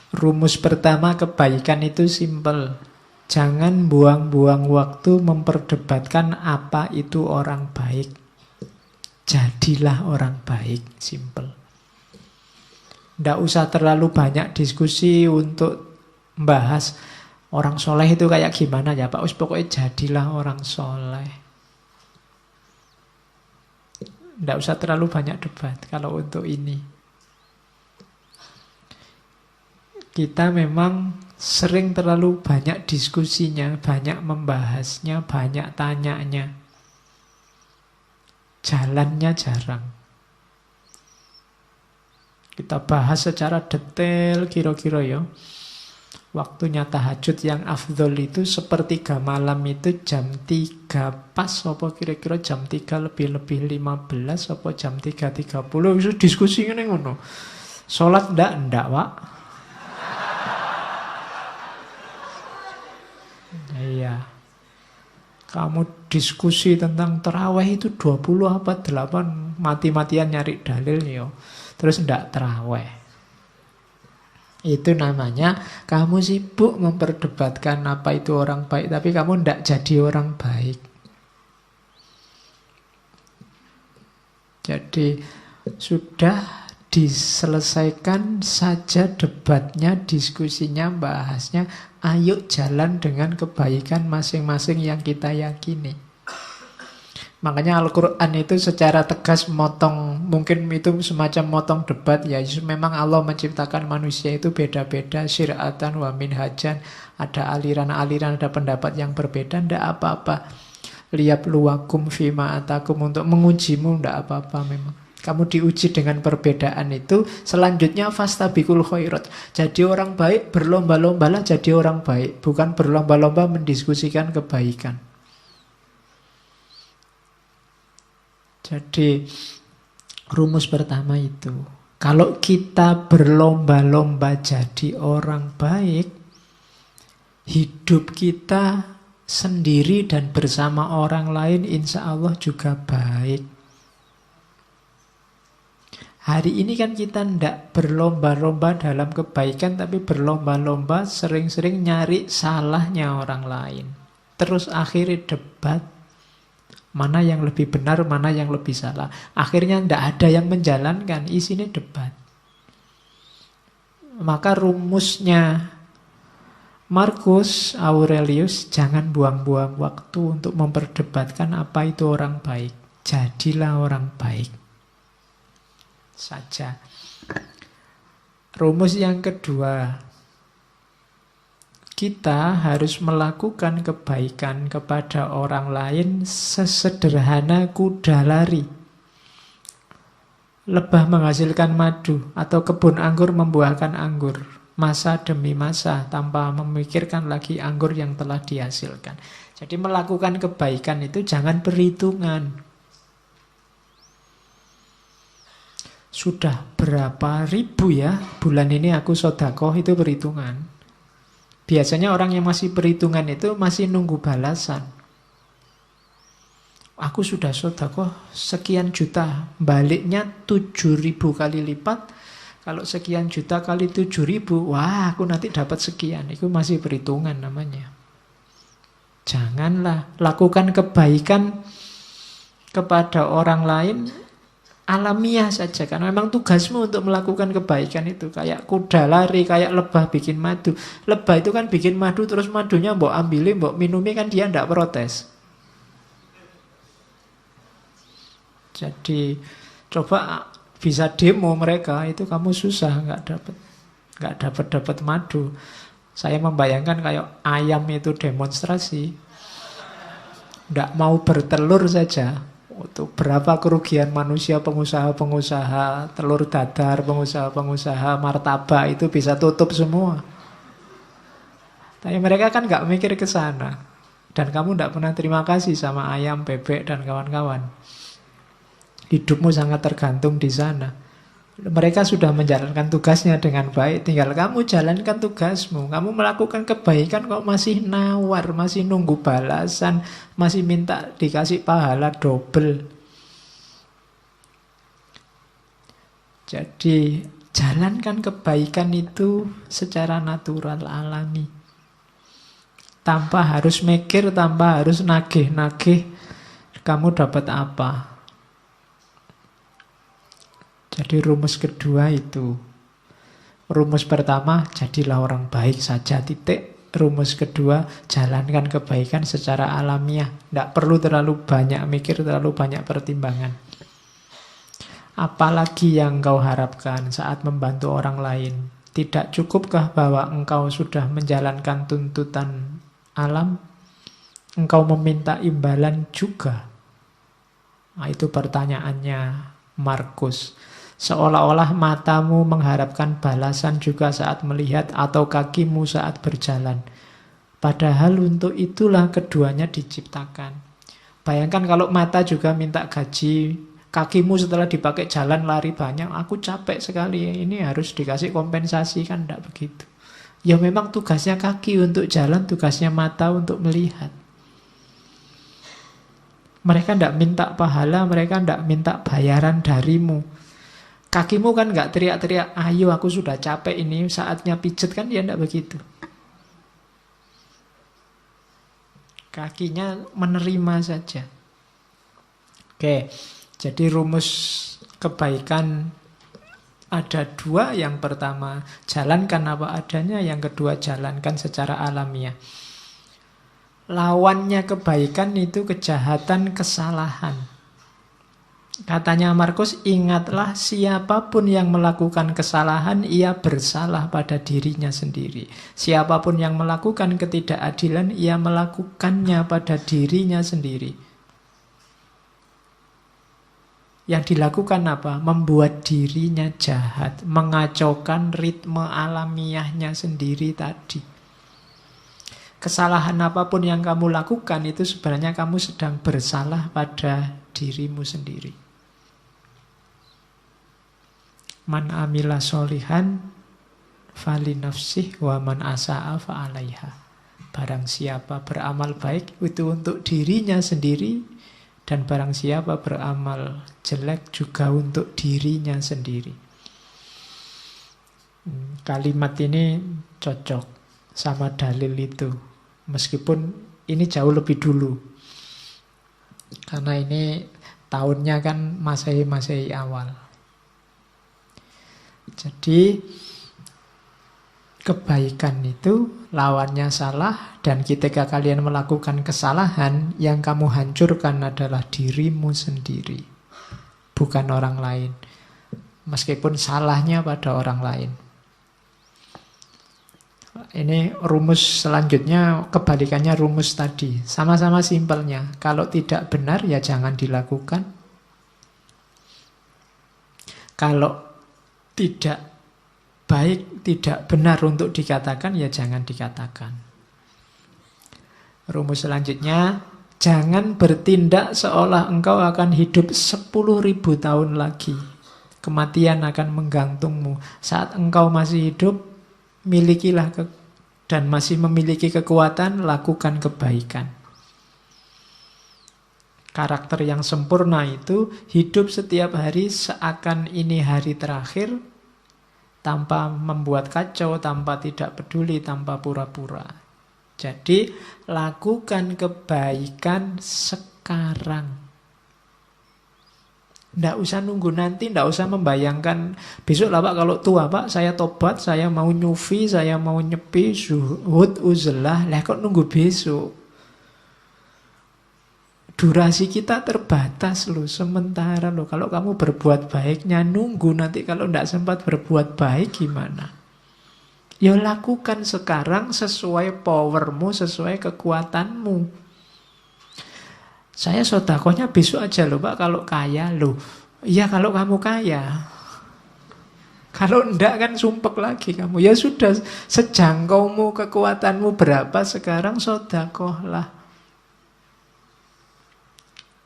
Rumus pertama kebaikan itu simpel. Jangan buang-buang waktu memperdebatkan apa itu orang baik. Jadilah orang baik, simpel. Tidak usah terlalu banyak diskusi untuk membahas orang soleh itu kayak gimana ya Pak. Pokoknya jadilah orang soleh. Tidak usah terlalu banyak debat kalau untuk ini. Kita memang sering terlalu banyak diskusinya, banyak membahasnya, banyak tanyanya. Jalannya jarang. Kita bahas secara detail kira-kira ya. Waktunya tahajud yang afdol itu sepertiga malam itu jam 3 pas, apa kira-kira jam 3 lebih 15, apa jam 3.30. Itu diskusi ini ngono. Sholat ndak Pak. Iya. Kamu diskusi tentang terawih itu 20 apa 8, mati-matian nyari dalil yo. Terus ndak terawih. Itu namanya kamu sibuk memperdebatkan apa itu orang baik, tapi kamu ndak jadi orang baik. Jadi sudah diselesaikan saja debatnya, diskusinya, bahasnya. Ayo jalan dengan kebaikan masing-masing yang kita yakini. Makanya Al-Quran itu secara tegas motong, mungkin itu semacam motong debat ya. Memang Allah menciptakan manusia itu beda-beda, syir'atan wa minhajan. Ada aliran-aliran, ada pendapat yang berbeda, ndak apa-apa. Liyabluwakum fima atakum, untuk mengujimu, ndak apa-apa memang. Kamu diuji dengan perbedaan itu. Selanjutnya fastabiqul khairat. Jadi orang baik, berlomba-lombalah jadi orang baik. Bukan berlomba-lomba mendiskusikan kebaikan. Jadi rumus pertama itu. Kalau kita berlomba-lomba jadi orang baik, hidup kita sendiri dan bersama orang lain insya Allah juga baik. Hari ini kan kita tidak berlomba-lomba dalam kebaikan, tapi berlomba-lomba sering-sering nyari salahnya orang lain. Terus akhirnya debat, mana yang lebih benar, mana yang lebih salah. Akhirnya tidak ada yang menjalankan, isinya debat. Maka rumusnya Marcus Aurelius, jangan buang-buang waktu untuk memperdebatkan apa itu orang baik. Jadilah orang baik saja. Rumus yang kedua, kita harus melakukan kebaikan kepada orang lain sesederhana kuda lari. Lebah menghasilkan madu atau kebun anggur membuahkan anggur, masa demi masa, tanpa memikirkan lagi anggur yang telah dihasilkan. Jadi melakukan kebaikan itu jangan perhitungan. Sudah berapa ribu ya bulan ini aku sedekah, itu perhitungan. Biasanya orang yang masih perhitungan itu masih nunggu balasan. Aku sudah sedekah sekian juta, baliknya 7.000 kali lipat. Kalau sekian juta kali 7.000, wah aku nanti dapat sekian. Itu masih perhitungan namanya. Janganlah lakukan kebaikan kepada orang lain alamiah saja, karena memang tugasmu untuk melakukan kebaikan itu. Kayak kuda lari, kayak lebah bikin madu. Lebah itu kan bikin madu, terus madunya mbok ambilin, mbok minumi, kan dia tidak protes. Jadi coba bisa demo mereka, itu kamu susah nggak dapat madu. Saya membayangkan kayak ayam itu demonstrasi, nggak mau bertelur saja. Untuk berapa kerugian manusia, pengusaha-pengusaha telur dadar, pengusaha-pengusaha martabak itu bisa tutup semua. Tapi mereka kan nggak mikir ke sana. Dan kamu nggak pernah terima kasih sama ayam, bebek, dan kawan-kawan. Hidupmu sangat tergantung di sana. Mereka sudah menjalankan tugasnya dengan baik, tinggal kamu jalankan tugasmu. Kamu melakukan kebaikan kok masih nawar, masih nunggu balasan, masih minta dikasih pahala double. Jadi Jalankan kebaikan itu secara natural, alami. Tanpa harus mikir, tanpa harus nagih-nagih kamu dapat apa. Jadi rumus kedua itu. Rumus pertama, jadilah orang baik saja, titik. Rumus kedua, jalankan kebaikan secara alamiah. Tidak perlu terlalu banyak mikir, terlalu banyak pertimbangan. Apalagi yang engkau harapkan saat membantu orang lain? Tidak cukupkah bahwa engkau sudah menjalankan tuntutan alam? Engkau meminta imbalan juga? Nah, itu pertanyaannya Markus. Seolah-olah matamu mengharapkan balasan juga saat melihat atau kakimu saat berjalan. Padahal untuk itulah keduanya diciptakan. Bayangkan kalau mata juga minta gaji, kakimu setelah dipakai jalan lari banyak, aku capek sekali, ini harus dikasih kompensasi, kan tidak begitu. Ya memang tugasnya kaki untuk jalan, tugasnya mata untuk melihat. Mereka tidak minta pahala, mereka tidak minta bayaran darimu. Kakimu kan nggak teriak-teriak, ayo aku sudah capek ini, saatnya pijet, kan ya tidak begitu. Kakinya menerima saja. Oke. Jadi rumus kebaikan ada dua. Yang pertama, jalankan apa adanya. Yang kedua, jalankan secara alamiah. Lawannya kebaikan itu kejahatan, kesalahan. Katanya Markus, ingatlah siapapun yang melakukan kesalahan, ia bersalah pada dirinya sendiri. Siapapun yang melakukan ketidakadilan, ia melakukannya pada dirinya sendiri. Yang dilakukan apa? Membuat dirinya jahat, mengacaukan ritme alamiahnya sendiri tadi. Kesalahan apapun yang kamu lakukan itu sebenarnya kamu sedang bersalah pada dirimu sendiri. Man amila solihan fali nafsih wa man asa'a fa'alaiha. Barang siapa beramal baik itu untuk dirinya sendiri, dan barang siapa beramal jelek juga untuk dirinya sendiri. Kalimat ini cocok sama dalil itu. Meskipun ini jauh lebih dulu. Karena ini tahunnya kan Masehi awal. Jadi kebaikan itu lawannya salah, dan ketika kalian melakukan kesalahan, yang kamu hancurkan adalah dirimu sendiri, bukan orang lain. Meskipun salahnya pada orang lain. Ini rumus selanjutnya, kebalikannya rumus tadi. Sama-sama simpelnya. Kalau tidak benar, ya jangan dilakukan. Kalau tidak baik, tidak benar untuk dikatakan, ya jangan dikatakan. Rumus selanjutnya, jangan bertindak seolah engkau akan hidup 10.000 tahun lagi. Kematian akan menggantungmu. Saat engkau masih hidup, milikilah dan masih memiliki kekuatan, lakukan kebaikan. Karakter yang sempurna itu hidup setiap hari seakan ini hari terakhir, tanpa membuat kacau, tanpa tidak peduli, tanpa pura-pura. Jadi lakukan kebaikan sekarang. Tidak usah nunggu nanti, tidak usah membayangkan besok lah Pak, kalau tua Pak saya tobat, saya mau nyufi, saya mau nyepi, zuhud, uzlah. Lah kok nunggu besok? Durasi kita terbatas loh, sementara loh. Kalau kamu berbuat baiknya nunggu nanti kalau tidak sempat berbuat baik gimana? Ya lakukan sekarang sesuai powermu, sesuai kekuatanmu. Saya sedekahnya besok aja loh Pak, kalau kaya loh. Iya kalau kamu kaya. Kalau enggak kan sumpek lagi kamu. Ya sudah, sejangkaumu, kekuatanmu berapa sekarang, sedekahlah.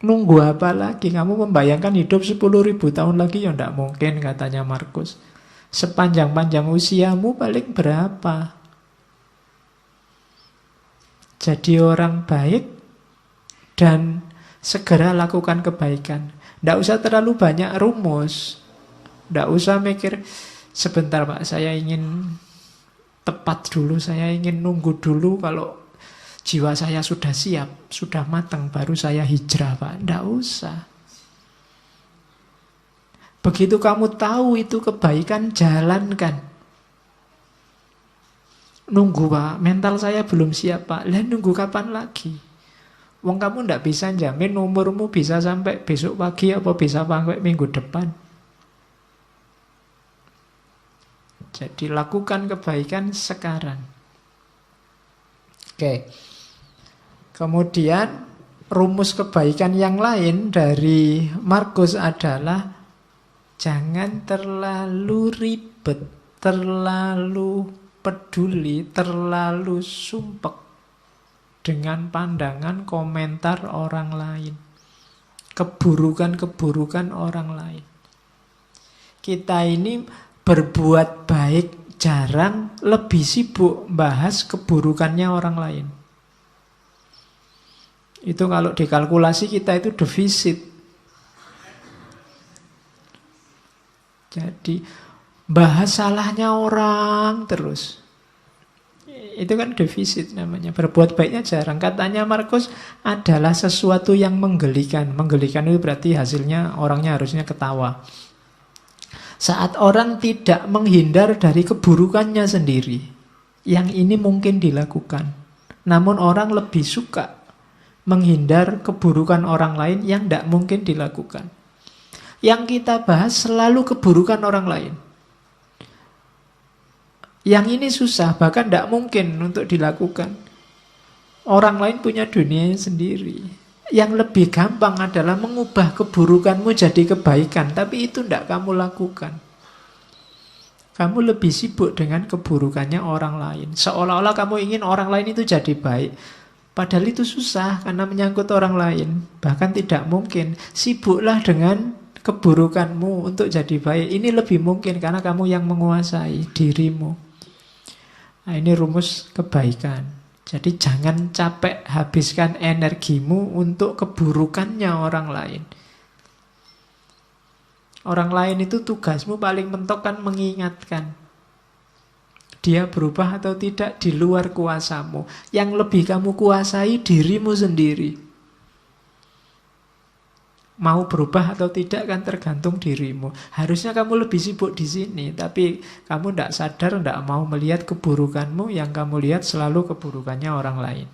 Nunggu apa lagi? Kamu membayangkan hidup 10.000 tahun lagi, ya enggak mungkin, katanya Markus. Sepanjang-panjang usiamu paling berapa? Jadi orang baik dan segera lakukan kebaikan. Tidak usah terlalu banyak rumus. Tidak usah mikir Sebentar Pak, saya ingin tepat dulu, saya ingin nunggu dulu kalau jiwa saya sudah siap, sudah matang, baru saya hijrah Pak. Tidak usah. Begitu kamu tahu itu kebaikan, jalankan. Nunggu Pak, mental saya belum siap Pak. Lah nunggu kapan lagi? Wong kamu ndak bisa jamin umurmu bisa sampai besok pagi apa bisa sampai minggu depan. Jadi lakukan kebaikan sekarang. Oke. Kemudian rumus kebaikan yang lain dari Markus adalah jangan terlalu ribet, terlalu peduli, terlalu sumpek dengan pandangan komentar orang lain, keburukan-keburukan orang lain. Kita ini berbuat baik jarang, lebih sibuk bahas keburukannya orang lain. Itu kalau dikalkulasi kita itu defisit. Jadi bahas salahnya orang terus. Itu kan defisit namanya. Berbuat baiknya jarang. Katanya Markus adalah sesuatu yang menggelikan. Menggelikan itu berarti hasilnya orangnya harusnya ketawa. Saat orang tidak menghindar dari keburukannya sendiri. Yang ini mungkin dilakukan. Namun orang lebih suka menghindar keburukan orang lain yang tidak mungkin dilakukan. Yang kita bahas selalu keburukan orang lain. Yang ini susah, bahkan tidak mungkin untuk dilakukan. Orang lain punya dunianya sendiri. Yang lebih gampang adalah mengubah keburukanmu jadi kebaikan. Tapi itu tidak kamu lakukan. Kamu lebih sibuk dengan keburukannya orang lain. Seolah-olah kamu ingin orang lain itu jadi baik. Padahal itu susah karena menyangkut orang lain. Bahkan tidak mungkin. Sibuklah dengan keburukanmu untuk jadi baik. Ini lebih mungkin karena kamu yang menguasai dirimu. Nah, ini rumus kebaikan. Jadi jangan capek habiskan energimu untuk keburukannya orang lain. Orang lain itu tugasmu paling mentok kan mengingatkan. Dia berubah atau tidak di luar kuasamu. Yang lebih kamu kuasai dirimu sendiri. Mau berubah atau tidak kan tergantung dirimu. Harusnya kamu lebih sibuk di sini, tapi kamu tidak sadar, tidak mau melihat keburukanmu. Yang kamu lihat selalu keburukannya orang lain.